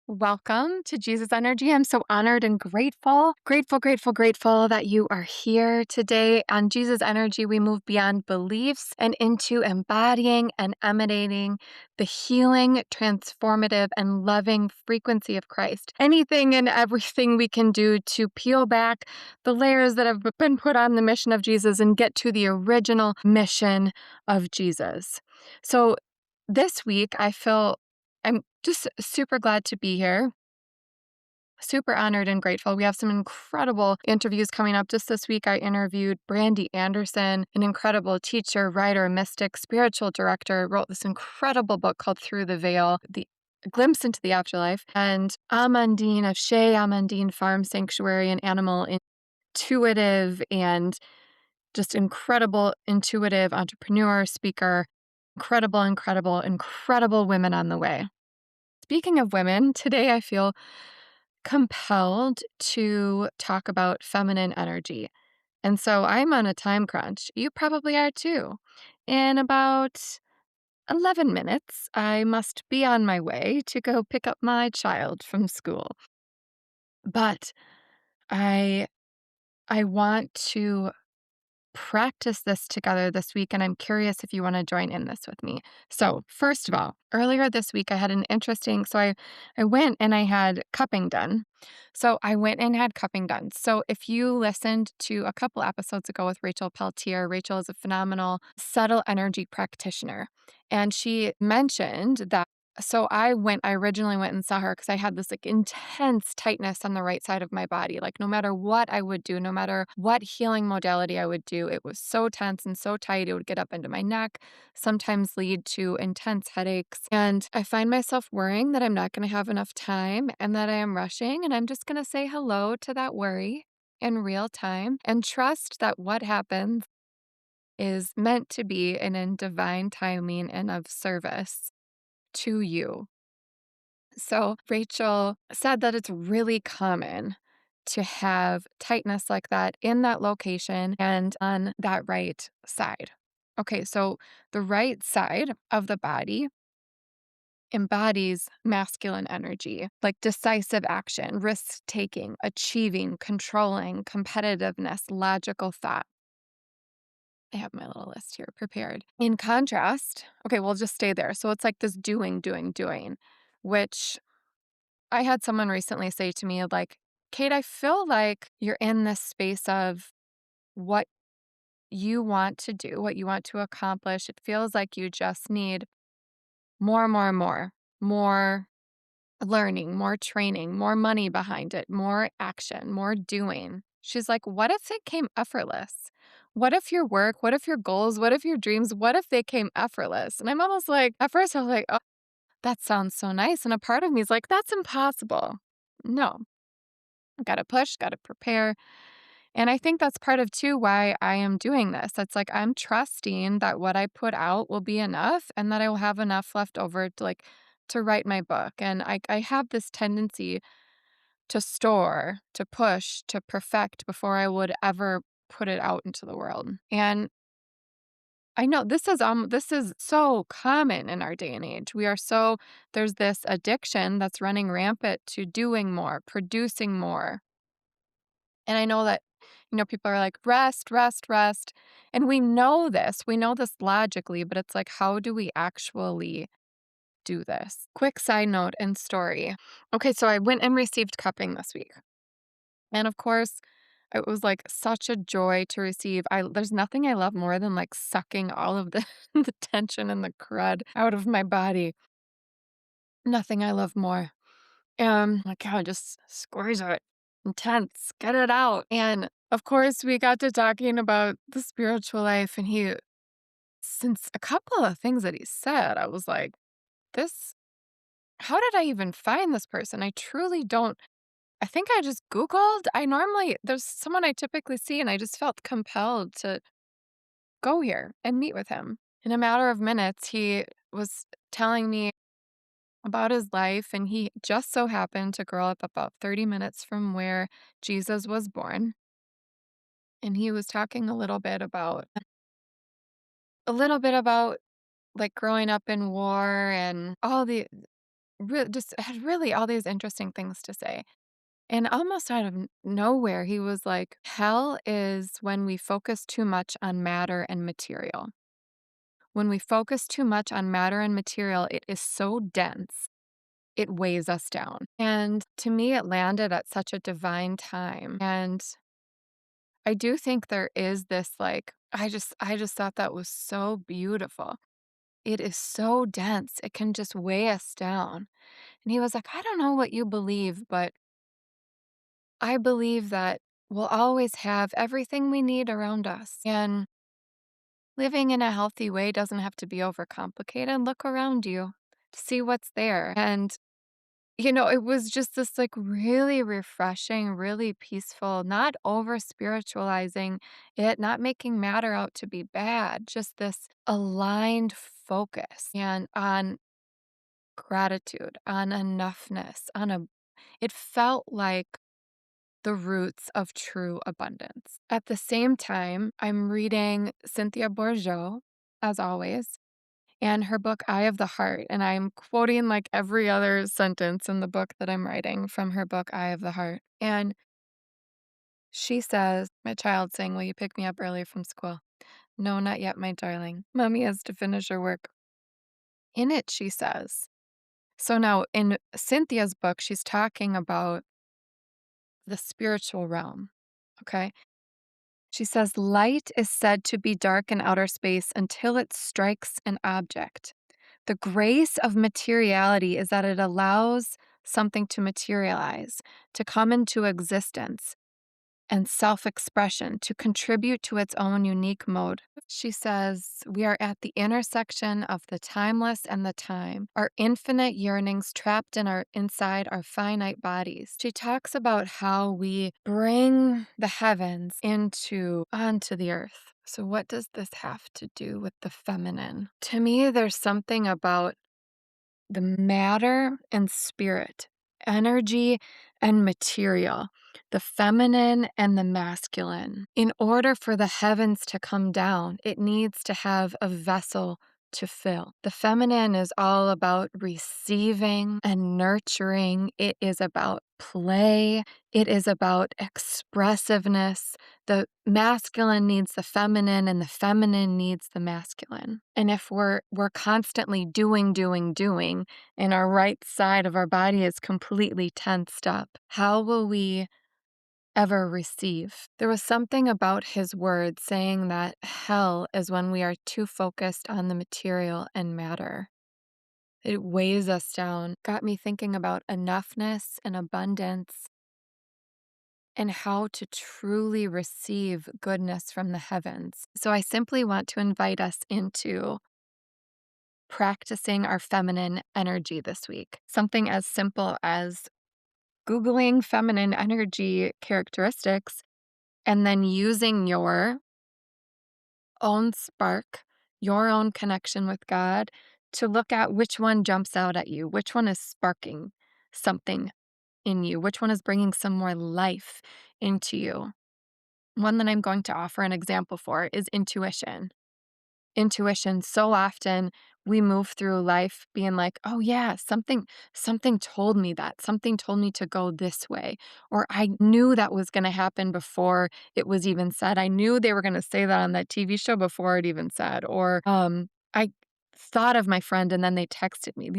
Welcome to Jesus Energy. I'm so honored and grateful that you are here today. On Jesus Energy, we move beyond beliefs and into embodying and emanating the healing, transformative, and loving frequency of Christ. Anything and everything we can do to peel back the layers that have been put on the mission of Jesus and get to the original mission of Jesus. So this week, I'm just super glad to be here. Super honored and grateful. We have some incredible interviews coming up. Just this week, I interviewed Brandy Anderson, an incredible teacher, writer, mystic, spiritual director, wrote this incredible book called Through the Veil, The Glimpse into the Afterlife, and Amandine of Shea Amandine Farm Sanctuary, an animal intuitive and just incredible intuitive entrepreneur, speaker, incredible women on the way. Speaking of women, today I feel compelled to talk about feminine energy. And so I'm on a time crunch. You probably are too. In about 11 minutes, I must be on my way to go pick up my child from school. But I I want to practice this together this week, and I'm curious if you want to join in this with me. So, first of all, earlier this week I had an interesting I went and I had cupping done. So, I went and had cupping done. So, if you listened to a couple episodes ago with Rachel Peltier, Rachel is a phenomenal subtle energy practitioner, and she mentioned that I originally went and saw her because I had this like intense tightness on the right side of my body. Like no matter what I would do, no matter what healing modality I would do, it was so tense and so tight. It would get up into my neck, sometimes lead to intense headaches. And I find myself worrying that I'm not going to have enough time and that I am rushing. And I'm just going to say hello to that worry in real time and trust that what happens is meant to be and in divine timing and of service to you. So, Rachel said that it's really common to have tightness like that in that location and on that right side. Okay, so the right side of the body embodies masculine energy, like decisive action, risk taking, achieving, controlling, competitiveness, logical thought. I have my little list here prepared. In contrast, okay, we'll just stay there. So it's like this doing, which I had someone recently say to me, like, Kate, I feel like you're in this space of what you want to do, what you want to accomplish. It feels like you just need more learning, more training, more money behind it, more action, more doing. She's like, what if it came effortless? What if your work, what if your goals, what if your dreams, what if they came effortless? And I'm almost like, at first I was like, oh, that sounds so nice. And a part of me is like, that's impossible. No, got to push, got to prepare. And I think that's part of too why I am doing this. It's like I'm trusting that what I put out will be enough and that I will have enough left over to write my book. And I have this tendency to store, to push, to perfect before I would ever put it out into the world. And I know this is so common in our day and age. There's this addiction that's running rampant to doing more, producing more. And I know that, people are like, rest, rest, rest. And we know this logically, but it's like, how do we actually do this? Quick side note and story. Okay, so I went and received cupping this week. And of course, it was like such a joy to receive. There's nothing I love more than like sucking all of the, the tension and the crud out of my body. Nothing I love more. Like how just squeeze it. Intense. Get it out. And of course, we got to talking about the spiritual life, and since a couple of things that he said, I was like, this, how did I even find this person? I truly don't. I think I just Googled. There's someone I typically see, and I just felt compelled to go here and meet with him. In a matter of minutes, he was telling me about his life, and he just so happened to grow up about 30 minutes from where Jesus was born. And he was talking a little bit about like growing up in war and all the just had really all these interesting things to say. And almost out of nowhere, he was like, hell is when we focus too much on matter and material. When we focus too much on matter and material, it is so dense, it weighs us down. And to me, it landed at such a divine time. And I do think there is this like, I just thought that was so beautiful. It is so dense, it can just weigh us down. And he was like, I don't know what you believe, but I believe that we'll always have everything we need around us. And living in a healthy way doesn't have to be overcomplicated. Look around you to see what's there. And, it was just this like really refreshing, really peaceful, not over spiritualizing it, not making matter out to be bad, just this aligned focus and on gratitude, on enoughness, it felt like the roots of true abundance. At the same time, I'm reading Cynthia Bourgeois, as always, and her book, Eye of the Heart. And I'm quoting like every other sentence in the book that I'm writing from her book, Eye of the Heart. And she says, my child saying, will you pick me up early from school? No, not yet, my darling. Mommy has to finish her work. In it, she says, so now in Cynthia's book, she's talking about the spiritual realm. Okay. She says, light is said to be dark in outer space until it strikes an object. The grace of materiality is that it allows something to materialize, to come into existence and self expression, to contribute to its own unique mode. She says, we are at the intersection of the timeless and the time, our infinite yearnings trapped inside our finite bodies. She talks about how we bring the heavens onto the earth. So, what does this have to do with the feminine? To me, there's something about the matter and spirit, energy and material, the feminine and the masculine. In order for the heavens to come down, it needs to have a vessel to fill. The feminine is all about receiving and nurturing. It is about play. It is about expressiveness. The masculine needs the feminine and the feminine needs the masculine. And if we're constantly doing, and our right side of our body is completely tensed up, how will we ever receive? There was something about his words saying that hell is when we are too focused on the material and matter. It weighs us down. Got me thinking about enoughness and abundance and how to truly receive goodness from the heavens. So I simply want to invite us into practicing our feminine energy this week. Something as simple as Googling feminine energy characteristics and then using your own spark, your own connection with God to look at which one jumps out at you, which one is sparking something in you, which one is bringing some more life into you. One that I'm going to offer an example for is intuition. Intuition, so often we move through life being like, oh yeah, something told me that, something told me to go this way, or I knew that was going to happen before it was even said. I knew they were going to say that on that TV show before it even said, or I thought of my friend and then they texted me.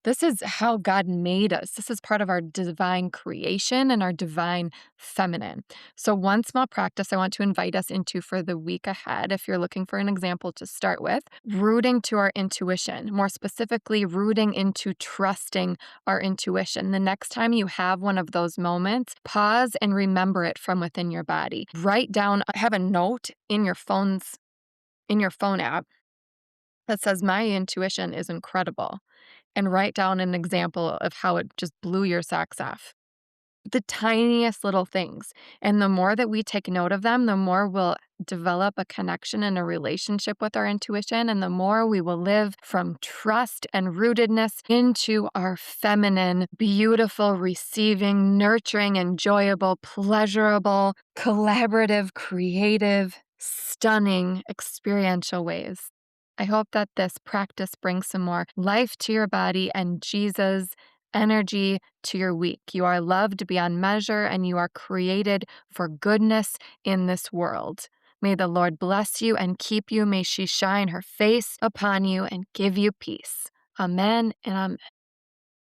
This is how God made us. This is part of our divine creation and our divine feminine. So, one small practice I want to invite us into for the week ahead, if you're looking for an example to start with, rooting to our intuition, more specifically, rooting into trusting our intuition. The next time you have one of those moments, pause and remember it from within your body. Write down, have a note in your phone app that says, my intuition is incredible, and write down an example of how it just blew your socks off. The tiniest little things. And the more that we take note of them, the more we'll develop a connection and a relationship with our intuition, and the more we will live from trust and rootedness into our feminine, beautiful, receiving, nurturing, enjoyable, pleasurable, collaborative, creative, stunning, experiential ways. I hope that this practice brings some more life to your body and Jesus' energy to your week. You are loved beyond measure and you are created for goodness in this world. May the Lord bless you and keep you. May she shine her face upon you and give you peace. Amen and amen.